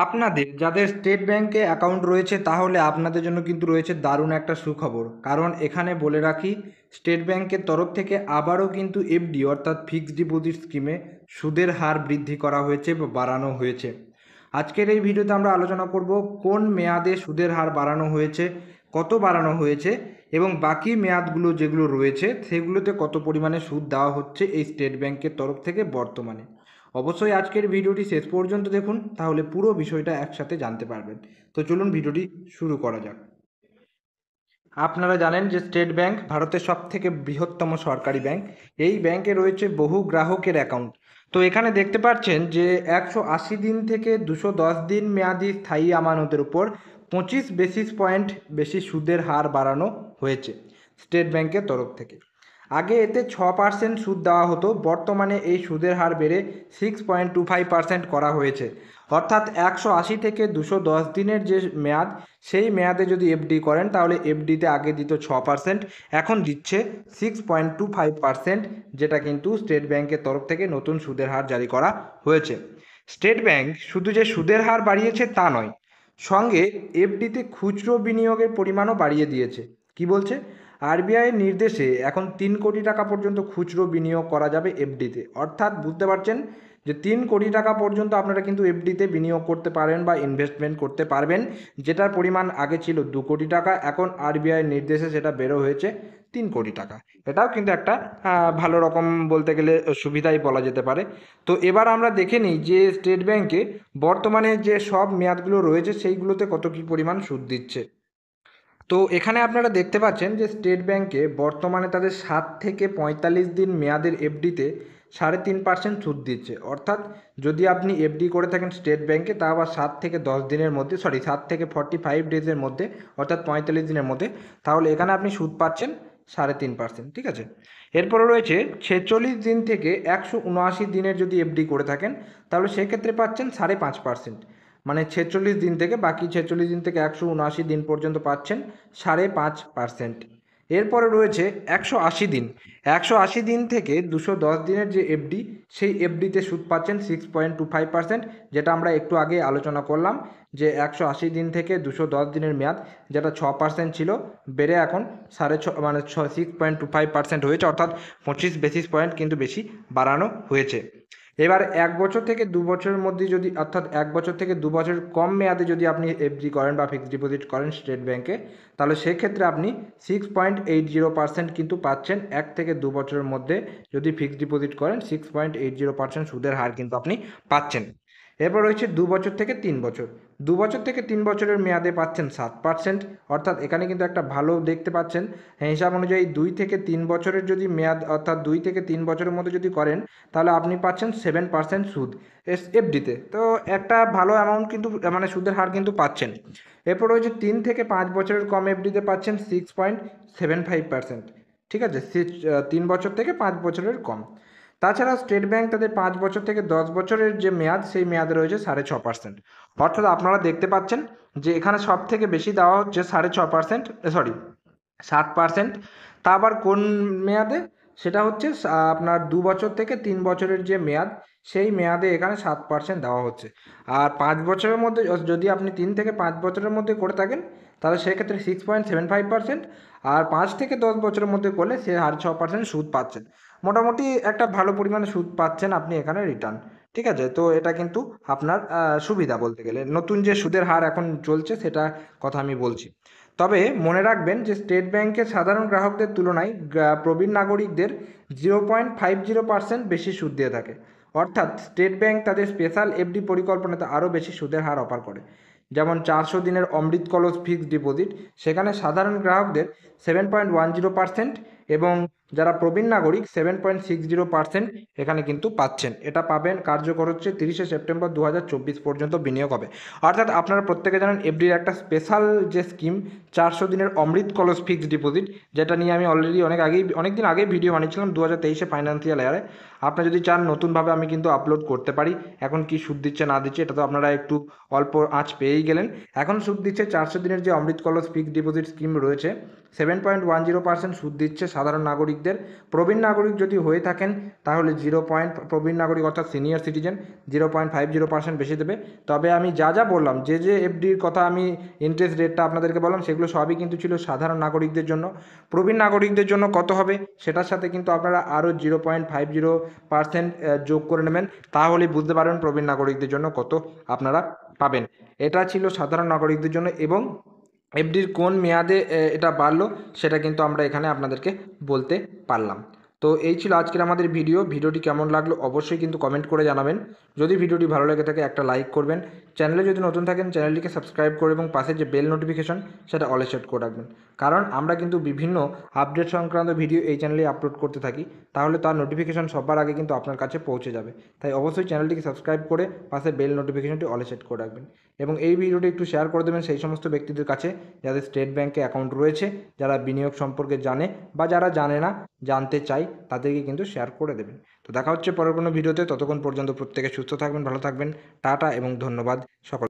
আপনাদের যাদের স্টেট ব্যাংকে অ্যাকাউন্ট রয়েছে তাহলে আপনাদের জন্য কিন্তু রয়েছে দারুণ একটা সুখবর। কারণ এখানে বলে রাখি, স্টেট ব্যাংকের তরফ থেকে আবারও কিন্তু এফডি অর্থাৎ ফিক্সড ডিপোজিট স্কিমে সুদের হার বৃদ্ধি করা হয়েছে বা বাড়ানো হয়েছে। আজকের এই ভিডিওতে আমরা আলোচনা করব কোন মেয়াদে সুদের হার বাড়ানো হয়েছে, কত বাড়ানো হয়েছে এবং বাকি মেয়াদগুলো যেগুলো রয়েছে সেগুলোতে কত পরিমাণে সুদ দেওয়া হচ্ছে এই স্টেট ব্যাংকের তরফ থেকে বর্তমানে। অবশ্যই আজকের ভিডিওটি শেষ পর্যন্ত দেখুন, তাহলে পুরো বিষয়টা একসাথে জানতে পারবেন। তো চলুন ভিডিওটি শুরু করা যাক। আপনারা জানেন যে স্টেট ব্যাংক ভারতের সবথেকে বৃহত্তম সরকারি ব্যাংক। এই ব্যাংকে রয়েছে বহু গ্রাহকের অ্যাকাউন্ট। তো এখানে দেখতে পাচ্ছেন যে 180 দিন থেকে 210 দিন মেয়াদি স্থায়ী আমানতের উপর 25 বেসিস পয়েন্ট বেশি সুদের হার বাড়ানো হয়েছে স্টেট ব্যাংকের তরফ থেকে। আগে এতে 6% সুদ দেওয়া হতো, বর্তমানে এই সুদের হার বেড়ে 6.25% করা হয়েছে। অর্থাৎ 180 থেকে 210 দিনের যে মেয়াদ, সেই মেয়াদে যদি এফডি করেন তাহলে এফডিতে আগে দিত 6%, এখন দিচ্ছে 6.25%, যেটা কিন্তু স্টেট ব্যাংকের তরফ থেকে নতুন সুদের হার জারি করা হয়েছে। স্টেট ব্যাংক শুধু যে সুদের হার বাড়িয়েছে তা নয়, সঙ্গে এফডিতে খুচরো বিনিয়োগের পরিমাণও বাড়িয়ে দিয়েছে। কি বলছে? আরবিআইয়ের নির্দেশে এখন 3 কোটি টাকা পর্যন্ত খুচরো বিনিয়োগ করা যাবে এফডিতে। অর্থাৎ বুঝতে পারছেন যে 3 কোটি টাকা পর্যন্ত আপনারা কিন্তু এফডিতে বিনিয়োগ করতে পারেন বা ইনভেস্টমেন্ট করতে পারবেন, যেটার পরিমাণ আগে ছিল 2 কোটি টাকা, এখন আরবিআইয়ের নির্দেশে সেটা বেরো হয়েছে 3 কোটি টাকা। এটাও কিন্তু একটা ভালো রকম বলতে গেলে সুবিধাই বলা যেতে পারে। তো এবার আমরা দেখে নিই যে স্টেট ব্যাংকে বর্তমানে যে সব মেয়াদগুলো রয়েছে সেইগুলোতে কত কী পরিমাণ সুদ দিচ্ছে। তো এখানে আপনারা দেখতে পাচ্ছেন যে স্টেট ব্যাংকে বর্তমানে তাদের 7 থেকে 45 দিন মেয়াদের এফডিতে 3.5% সুদ দিচ্ছে। অর্থাৎ যদি আপনি এফডি করে থাকেন স্টেট ব্যাংকে, তা আবার 7 থেকে 10 দিনের মধ্যে, 7 থেকে 45 ডেজের মধ্যে, অর্থাৎ 45 দিনের মধ্যে, তাহলে এখানে আপনি সুদ পাচ্ছেন 3.5%। ঠিক আছে। এরপরে রয়েছে 46 দিন থেকে 179 দিনের যদি এফডি করে থাকেন তাহলে সেক্ষেত্রে পাচ্ছেন 5.5%। মানে 46 দিন থেকে বাকি 46 দিন থেকে 179 দিন পর্যন্ত পাচ্ছেন 5.5%। এরপরে রয়েছে 180 দিন। 180 দিন থেকে 210 দিনের যে এফডি, সেই এফডিতে সুদ পাচ্ছেন 6.25%, যেটা আমরা একটু আগে আলোচনা করলাম যে 180 দিন থেকে 210 দিনের মেয়াদ, যেটা 6% ছিল, বেড়ে এখন 6.5 মানে 6.25% হয়েছে। অর্থাৎ 25 বেসিস পয়েন্ট কিন্তু বেশি বাড়ানো হয়েছে। এবার 1 বছর থেকে 2 বছরের মধ্যে যদি, অর্থাৎ 1 বছর থেকে 2 বছরের কম মেয়াদে যদি আপনি এফডি করেন বা ফিক্সড ডিপোজিট করেন স্টেট ব্যাংকে, তাহলে সেক্ষেত্রে আপনি 6.80% কিন্তু পাচ্ছেন। 1 থেকে 2 বছরের মধ্যে যদি ফিক্সড ডিপোজিট করেন 6.80% সুদের হার কিন্তু আপনি পাচ্ছেন। এরপর রয়েছে 2 বছর থেকে 3 বছর। 2 বছর থেকে 3 বছরের মেয়াদে পাচ্ছেন 7%। অর্থাৎ এখানে কিন্তু একটা ভালো দেখতে পাচ্ছেন, হিসাব অনুযায়ী 2 থেকে 3 বছরের যদি মেয়াদ, অর্থাৎ 2 থেকে 3 বছরের মধ্যে যদি করেন তাহলে আপনি পাচ্ছেন 7% সুদ এফডিতে। তো একটা ভালো অ্যামাউন্ট কিন্তু, মানে সুদের হার কিন্তু পাচ্ছেন। এরপর রয়েছে 3 থেকে 5 বছরের কম এফডিতে পাচ্ছেন 6.75%। ঠিক আছে, 3 বছর থেকে 5 বছরের কম। তাছাড়া স্টেট ব্যাংক তাদের 5 বছর থেকে 10 বছরের যে মেয়াদ, সেই মেয়াদে রয়েছে 6.5%। অর্থাৎ আপনারা দেখতে পাচ্ছেন যে এখানে সব থেকে বেশি দেওয়া হচ্ছে 6.5%, সরি 7%। তা আবার কোন মেয়াদে? সেটা হচ্ছে আপনার 2 বছর থেকে 3 বছরের যে মেয়াদ, সেই মেয়াদে এখানে 7% দেওয়া হচ্ছে। আর 5 বছরের মধ্যে যদি আপনি 3 থেকে 5 বছরের মধ্যে করে থাকেন তাহলে সেক্ষেত্রে 6.75%। আর 5 থেকে 10 বছরের মধ্যে করলে সে 6.5% সুদ পাচ্ছেন। মোটামুটি একটা ভালো পরিমাণে সুদ পাচ্ছেন আপনি এখানে রিটার্ন। ঠিক আছে, তো এটা কিন্তু আপনার সুবিধা বলতে গেলে। নতুন যে সুদের হার এখন চলছে সেটা কথা আমি বলছি। তবে মনে রাখবেন যে স্টেট ব্যাংকের সাধারণ গ্রাহকদের তুলনায় প্রবীণ নাগরিকদের 0.50% বেশি সুদ দিয়ে থাকে। অর্থাৎ স্টেট ব্যাংক তাদের স্পেশাল এফডি পরিকল্পনাতে আরও বেশি সুদের হার অফার করে। যেমন 400 দিনের অমৃত কলস ফিক্সড ডিপোজিট, সেখানে সাধারণ গ্রাহকদের 7.10% এবং যারা প্রবীণ নাগরিক 7.60% এখানে কিন্তু পাচ্ছেন। এটা পাবেন, কার্যকর হচ্ছে 30শে সেপ্টেম্বর 2024 পর্যন্ত বিনিয়োগ হবে। অর্থাৎ আপনারা প্রত্যেকে জানেন এফডির একটা স্পেশাল যে স্কিম 400 দিনের অমৃত কলস ফিক্সড ডিপোজিট, যেটা নিয়ে আমি অলরেডি অনেক দিন আগেই ভিডিও বানিয়েছিলাম 2023 ফাইন্যান্সিয়াল ইয়ারে। আপনারা যদি চান নতুনভাবে আমি কিন্তু আপলোড করতে পারি এখন কি সুদ দিচ্ছে না দিচ্ছে, এটা তো আপনারা একটু অল্প আঁচ পেয়েই গেলেন। এখন সুদ দিচ্ছে 400 দিনের যে অমৃত কলস ফিক্সড ডিপোজিট স্কিম রয়েছে, 7.10% সুদ দিচ্ছে সাধারণ নাগরিক নাগরিকদের। প্রবীণ নাগরিক যদি হয়ে থাকেন তাহলে প্রবীণ নাগরিক অর্থাৎ সিনিয়র সিটিজেন 0.50% বেশি দেবে। তবে আমি যা বললাম, যে এফডির কথা আমি ইন্টারেস্ট রেটটা আপনাদেরকে বললাম, সেগুলো সবই কিন্তু ছিল সাধারণ নাগরিকদের জন্য। প্রবীণ নাগরিকদের জন্য কত হবে সেটার সাথে কিন্তু আপনারা আরও 0.50% যোগ করে নেবেন, তাহলে বুঝতে পারবেন প্রবীণ নাগরিকদের জন্য কত আপনারা পাবেন। এটা ছিল সাধারণ নাগরিকদের জন্য। এবং এফডির কোন মেয়াদে এটা বাড়লো সেটা কিন্তু আমরা এখানে আপনাদেরকে বলতে পারলাম। তো এই ছিল আজকের আমাদের ভিডিওটি কেমন লাগলো অবশ্যই কিন্তু কমেন্ট করে জানাবেন। যদি ভিডিওটি ভালো লেগে থাকে একটা লাইক করবেন, চ্যানেলে যদি নতুন থাকেন চ্যানেলটিকে সাবস্ক্রাইব করে এবং পাশে যে বেল নোটিফিকেশন সেটা অলে সেট করে রাখবেন, কারণ আমরা কিন্তু বিভিন্ন আপডেট সংক্রান্ত ভিডিও এই চ্যানেলে আপলোড করতে থাকি, তাহলে তার নোটিফিকেশন সবার আগে কিন্তু আপনার কাছে পৌঁছে যাবে। তাই অবশ্যই চ্যানেলটিকে সাবস্ক্রাইব করে পাশে বেল নোটিফিকেশনটি অলে সেট করে রাখবেন এবং এই ভিডিওটি একটু শেয়ার করে দেবেন সেই সমস্ত ব্যক্তিদের কাছে যাদের স্টেট ব্যাঙ্কে অ্যাকাউন্ট রয়েছে, যারা বিনিয়োগ সম্পর্কে জানে বা যারা জানে না, জানতে চাই, তাদেরকে কিন্তু শেয়ার করে দেবেন। তো দেখা হচ্ছে পরের কোনো ভিডিওতে, ততক্ষণ পর্যন্ত প্রত্যেকে সুস্থ থাকবেন, ভালো থাকবেন, টাটা এবং ধন্যবাদ সকল।